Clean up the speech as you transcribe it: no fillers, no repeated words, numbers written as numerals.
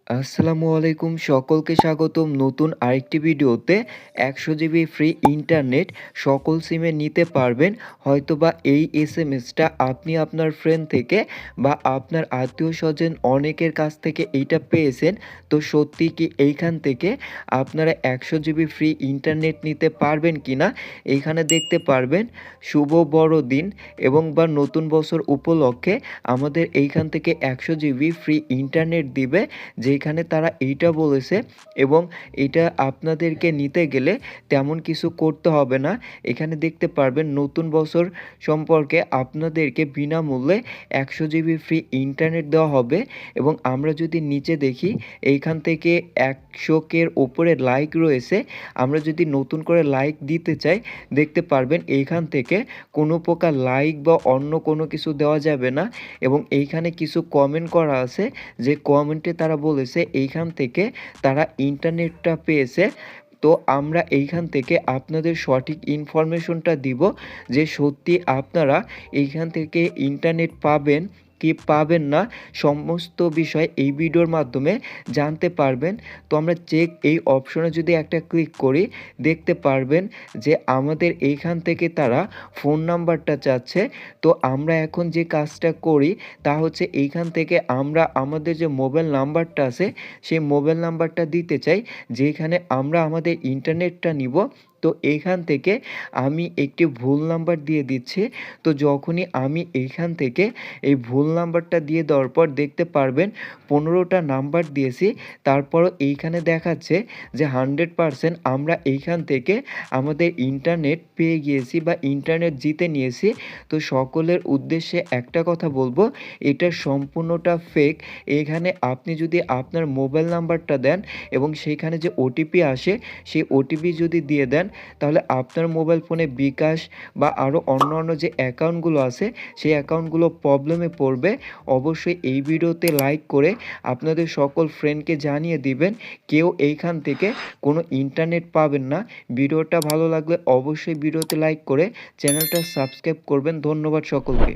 আসসালামু আলাইকুম, সকলকে স্বাগতম নতুন আরেকটি ভিডিওতে। 100 জিবি ফ্রি ইন্টারনেট সকল সিমে নিতে পারবেন। হয়তোবা এই এসএমএসটা আপনি আপনার ফ্রেন্ড থেকে বা আপনার আত্মীয়স্বজন অনেকের কাছ থেকে এইটা পেয়েছেন। তো সত্যি কি এইখান থেকে আপনারা 100 জিবি ফ্রি ইন্টারনেট নিতে পারবেন কিনা? এইখানে দেখতে পারবেন শুভ বড়দিন এবং বা নতুন বছর উপলক্ষে আমাদের এইখান থেকে 100 জিবি ফ্রি ইন্টারনেট দিবে, যেখানে তারা এইটা বলেছে এবং এটা আপনাদেরকে নিতে গেলে তেমন কিছু করতে হবে না। এখানে দেখতে পারবেন নতুন বছর সম্পর্কে আপনাদেরকে বিনামূল্যে 100 জিবি ফ্রি ইন্টারনেট দেওয়া হবে। এবং আমরা যদি নিচে দেখি, এইখান থেকে 100 কের ওপরে লাইক রয়েছে। আমরা যদি নতুন করে লাইক দিতে চাই, দেখতে পারবেন এইখান থেকে কোনো প্রকার লাইক বা অন্য কোনো কিছু দেওয়া যাবে না। এবং এইখানে কিছু কমেন্ট করা আছে, যে কমেন্টে তারা বলেছে এইখান থেকে তারা ইন্টারনেটটা পেয়েছে। তো আমরা এইখান থেকে আপনাদের সঠিক ইনফরমেশনটা দিব যে সত্যি আপনারা এইখান থেকে ইন্টারনেট পাবেন কি পাবেন না, সমস্ত বিষয় এই ভিডিওর মাধ্যমে জানতে পারবেন। তো আমরা চেক এই অপশনে যদি একটা ক্লিক করি, দেখতে পারবেন যে আমাদের এইখান থেকে তারা ফোন নাম্বারটা চাচ্ছে। তো আমরা এখন যে কাজটা করি তা হচ্ছে এইখান থেকে আমরা আমাদের যে মোবাইল নাম্বারটা আছে সেই মোবাইল নাম্বারটা দিতে চাই, যেখানে আমরা আমাদের ইন্টারনেটটা নিব। তো এইখান থেকে আমি একটি ভুল নাম্বার দিয়ে দিচ্ছি। তো যখনই আমি এইখান থেকে এই ভুল নাম্বারটা দিয়ে দেওয়ার পর দেখতে পারবেন 15টা নাম্বার দিয়েছি, তারপরও এইখানে দেখাচ্ছে যে 100% আমরা এইখান থেকে আমাদের ইন্টারনেট পেয়ে গিয়েছি বা ইন্টারনেট জিতে নিয়েছি। তো সকলের উদ্দেশ্যে একটা কথা বলবো, এটা সম্পূর্ণটা ফেক। এখানে আপনি যদি আপনার মোবাইল নাম্বারটা দেন এবং সেইখানে যে ওটিপি আসে সেই ওটিপি যদি দিয়ে দেন, তাহলে আপনার মোবাইল ফোনে বিকাশ বা আরও অন্যান্য যে অ্যাকাউন্টগুলো আছে সেই অ্যাকাউন্টগুলো প্রবলেমে পড়বে। অবশ্যই এই ভিডিওতে লাইক করে আপনাদের সকল ফ্রেন্ডকে জানিয়ে দিবেন, কেউ এইখান থেকে কোনো ইন্টারনেট পাবেন না। ভিডিওটা ভালো লাগলে অবশ্যই ভিডিওতে লাইক করে চ্যানেলটা সাবস্ক্রাইব করবেন। ধন্যবাদ সকলকে।